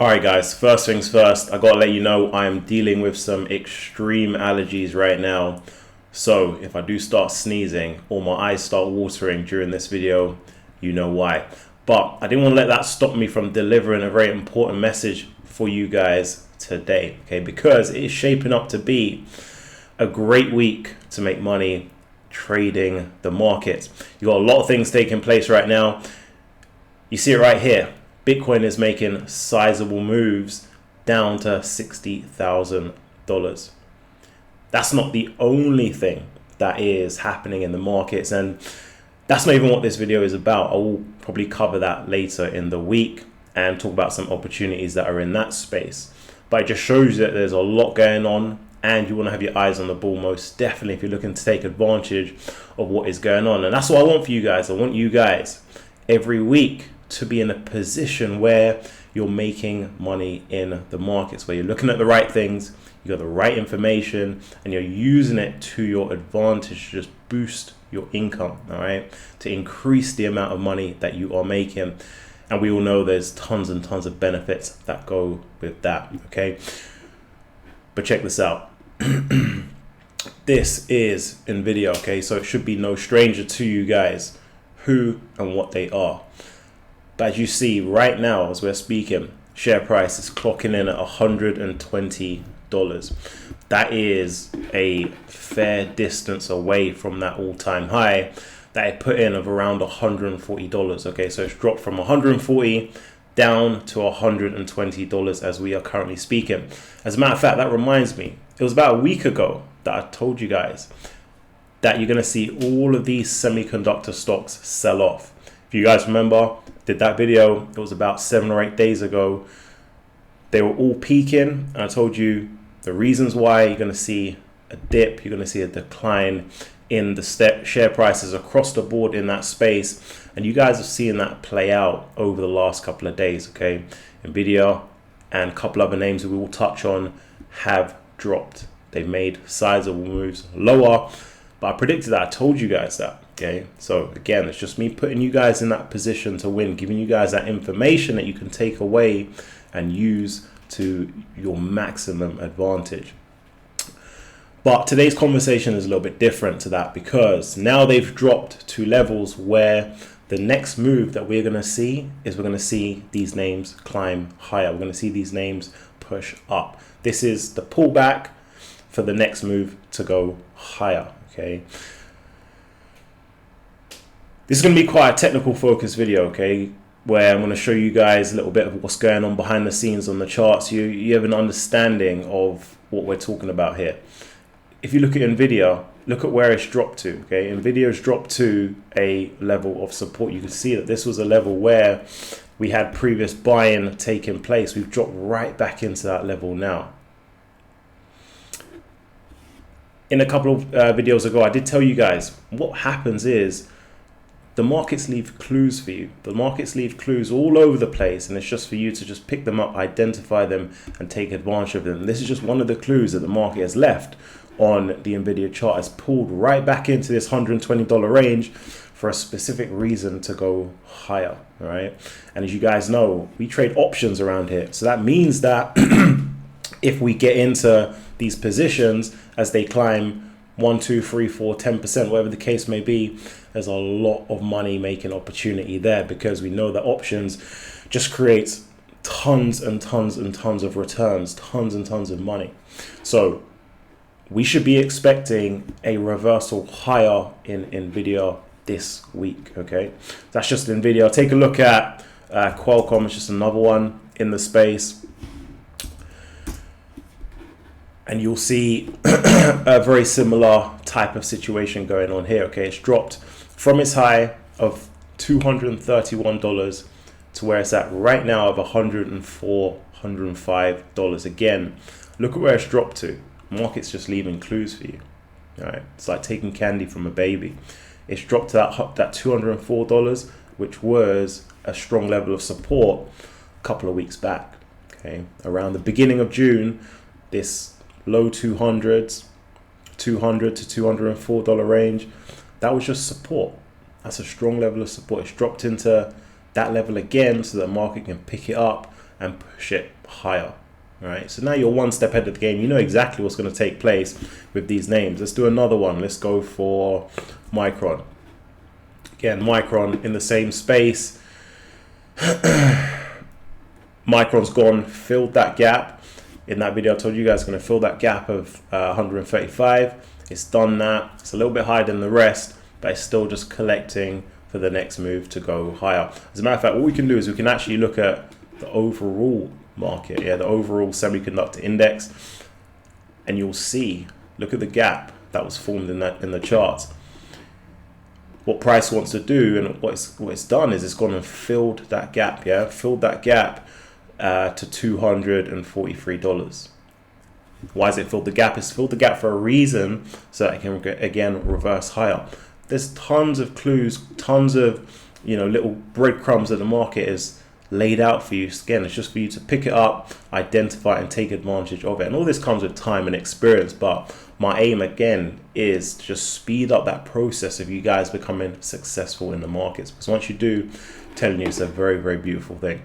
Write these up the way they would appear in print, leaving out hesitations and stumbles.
Alright guys, first things first, I gotta let you know I am dealing with some extreme allergies right now. So if I do start sneezing or my eyes start watering during this video, you know why. But I didn't want to let that stop me from delivering a very important message for you guys today, okay? Because it is shaping up to be a great week to make money trading the markets. You got a lot of things taking place right now. You see it right here. Bitcoin is making sizable moves down to $60,000. That's not the only thing that is happening in the markets, and that's not even what this video is about. I will probably cover that later in the week and talk about some opportunities that are in that space. But it just shows that there's a lot going on, and you want to have your eyes on the ball most definitely if you're looking to take advantage of what is going on. And that's what I want for you guys. I want you guys every week to be in a position where you're making money in the markets, where you're looking at the right things, you got the right information, and you're using it to your advantage to just boost your income, all right, to increase the amount of money that you are making. And we all know there's tons and tons of benefits that go with that, okay? But check this out. This is NVDA, okay? So it should be no stranger to you guys who and what they are. But as you see right now, as we're speaking, share price is clocking in at $120. That is a fair distance away from that all-time high that it put in of around $140. Okay, so it's dropped from $140 down to $120 as we are currently speaking. As a matter of fact, that reminds me, it was about a week ago that I told you guys that you're going to see all of these semiconductor stocks sell off. If you guys remember, did that video, it was about 7 or 8 days ago. They were all peaking, and I told you the reasons why. You're going to see a dip, you're going to see a decline in the share prices across the board in that space, and you guys have seen that play out over the last couple of days, okay? NVIDIA and a couple other names that we will touch on have dropped. They've made sizable moves lower, but I predicted that. I told you guys that. Okay, so again, it's just me putting you guys in that position to win, giving you guys that information that you can take away and use to your maximum advantage. But today's conversation is a little bit different to that, because now they've dropped to levels where the next move that we're going to see is we're going to see these names climb higher. We're going to see these names push up. This is the pullback for the next move to go higher, okay? This is going to be quite a technical focused video, okay, where I'm going to show you guys a little bit of what's going on behind the scenes on the charts. You have an understanding of what we're talking about here. If you look at NVIDIA, look at where it's dropped to, okay? NVIDIA has dropped to a level of support. You can see that this was a level where we had previous buying taking place. We've dropped right back into that level now. In a couple of videos ago, I did tell you guys what happens is the markets leave clues for you. The markets leave clues all over the place, and it's just for you to just pick them up, identify them, and take advantage of them. And this is just one of the clues that the market has left on the NVIDIA chart. It's pulled right back into this $120 range for a specific reason to go higher, all right? And as you guys know, we trade options around here. So that means that if we get into these positions as they climb 1, 2, 3, 4, 10%, whatever the case may be, there's a lot of money making opportunity there, because we know that options just creates tons and tons and tons of returns, tons and tons of money. So we should be expecting a reversal higher in NVIDIA this week, okay? That's just NVIDIA. Take a look at Qualcomm. It's just another one in the space. And you'll see a very similar type of situation going on here, okay? It's dropped from its high of $231 to where it's at right now of $104, $105. Again, look at where it's dropped to. Market's just leaving clues for you, all right? It's like taking candy from a baby. It's dropped to that $204, which was a strong level of support a couple of weeks back, okay? Around the beginning of June, this low 200s, $200 to $204 range, that was just support. That's a strong level of support. It's dropped into that level again so that the market can pick it up and push it higher. All right, so now you're one step ahead of the game. You know exactly what's going to take place with these names. Let's do another one. Let's go for Micron. Again, Micron in the same space. Micron's gone, filled that gap. In that video, I told you guys going to fill that gap of 135. It's done that. It's a little bit higher than the rest, but it's still just collecting for the next move to go higher. As a matter of fact, what we can do is we can actually look at the overall market, the overall semiconductor index, and you'll see, look at the gap that was formed in the charts. What price wants to do, and what it's done is it's gone and filled that gap, filled that gap to $243. Why has it filled the gap? It's filled the gap for a reason, so that it can again reverse higher. There's tons of clues, tons of little breadcrumbs that the market is laid out for you. Again, it's just for you to pick it up, identify, and take advantage of it. And all this comes with time and experience, but my aim again is to just speed up that process of you guys becoming successful in the markets, because once you do, I'm telling you, it's a very, very beautiful thing.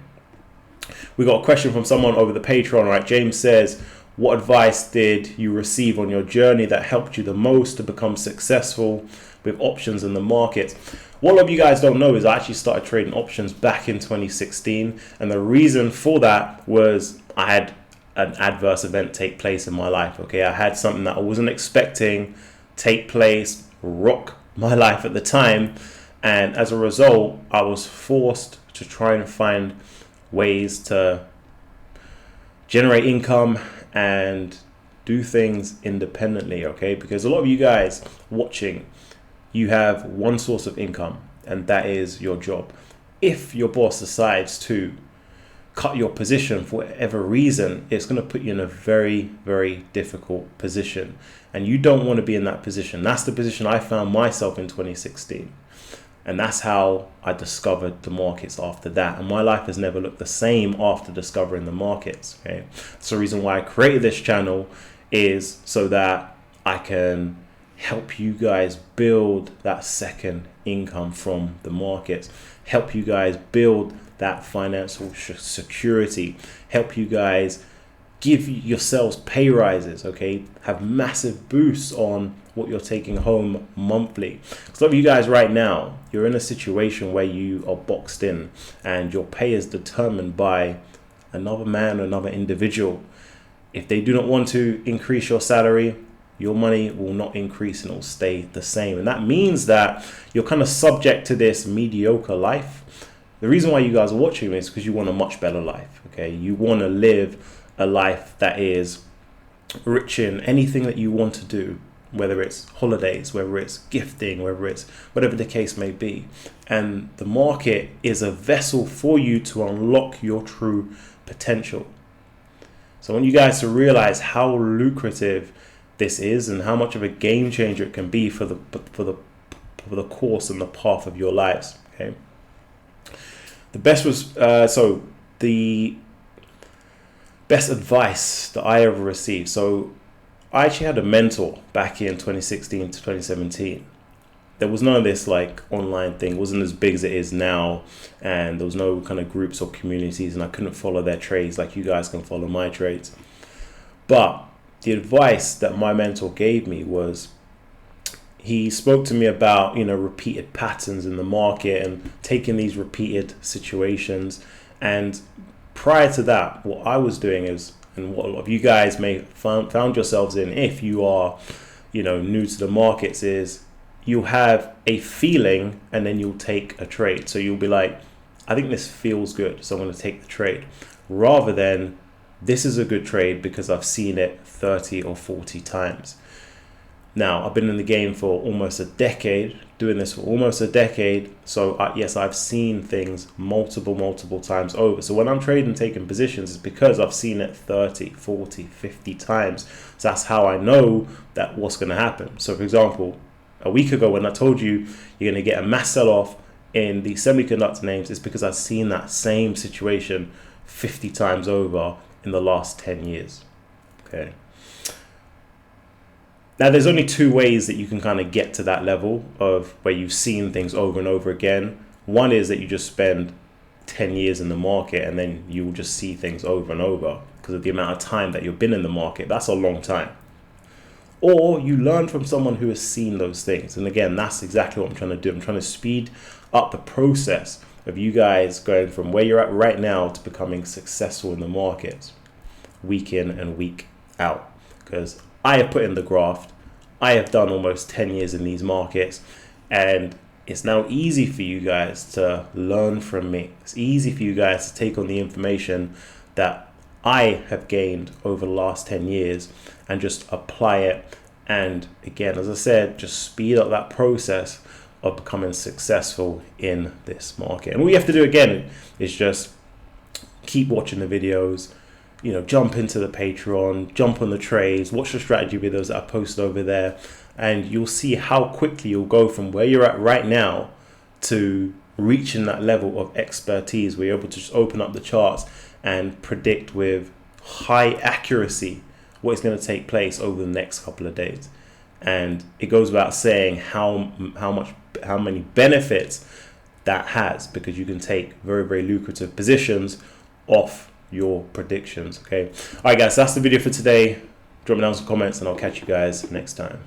We got a question from someone over the Patreon, right? James says, what advice did you receive on your journey that helped you the most to become successful with options in the market? What a lot of you guys don't know is I actually started trading options back in 2016, and the reason for that was I had an adverse event take place in my life. Okay, I had something that I wasn't expecting take place, rock my life at the time, and as a result, I was forced to try and find ways to generate income and do things independently. Okay, because a lot of you guys watching, you have one source of income, and that is your job. If your boss decides to cut your position for whatever reason, it's going to put you in a very, very difficult position, and you don't want to be in that position. That's the position I found myself in 2016, and that's how I discovered the markets after that, and my life has never looked the same after discovering the markets. Okay, so the reason why I created this channel is so that I can help you guys build that second income from the markets, help you guys build that financial security, help you guys give yourselves pay rises, okay, have massive boosts on what you're taking home monthly. Some of you guys right now, you're in a situation where you are boxed in and your pay is determined by another man or another individual. If they do not want to increase your salary, your money will not increase and it will stay the same. And that means that you're kind of subject to this mediocre life. The reason why you guys are watching this is because you want a much better life. Okay, you want to live a life that is rich in anything that you want to do, whether it's holidays, whether it's gifting, whether it's whatever the case may be. And the market is a vessel for you to unlock your true potential. So I want you guys to realize how lucrative this is and how much of a game changer it can be for the course and the path of your lives. Okay. The best advice that I ever received. So I actually had a mentor back in 2016 to 2017. There was none of this like online thing. It wasn't as big as it is now, and there was no kind of groups or communities, and I couldn't follow their trades like you guys can follow my trades. But the advice that my mentor gave me was, he spoke to me about, repeated patterns in the market and taking these repeated situations. And prior to that, what I was doing is, and what a lot of you guys may found yourselves in if you are, new to the markets, is you'll have a feeling and then you'll take a trade. So you'll be like, I think this feels good, so I'm going to take the trade, rather than this is a good trade because I've seen it 30 or 40 times. Now, I've been in the game for almost a decade, doing this for almost a decade. So yes, I've seen things multiple times over. So when I'm trading, taking positions, it's because I've seen it 30, 40, 50 times. So that's how I know that what's going to happen. So for example, a week ago when I told you you're going to get a mass sell-off in the semiconductor names, it's because I've seen that same situation 50 times over in the last 10 years. Okay. Now, there's only two ways that you can kind of get to that level of where you've seen things over and over again. One is that you just spend 10 years in the market, and then you will just see things over and over because of the amount of time that you've been in the market. That's a long time. Or you learn from someone who has seen those things. And again, that's exactly what I'm trying to do. I'm trying to speed up the process of you guys going from where you're at right now to becoming successful in the market week in and week out. Because I have put in the graft. I have done almost 10 years in these markets, and it's now easy for you guys to learn from me. It's easy for you guys to take on the information that I have gained over the last 10 years and just apply it. And again, as I said, just speed up that process of becoming successful in this market. And all you have to do again is just keep watching the videos, you know, jump into the Patreon, jump on the trades, watch the strategy videos that I post over there, and you'll see how quickly you'll go from where you're at right now to reaching that level of expertise where you're able to just open up the charts and predict with high accuracy what is going to take place over the next couple of days. And it goes without saying how many benefits that has, because you can take very, very lucrative positions off your predictions. Okay, all right guys, that's the video for today. Drop me down some comments and I'll catch you guys next time.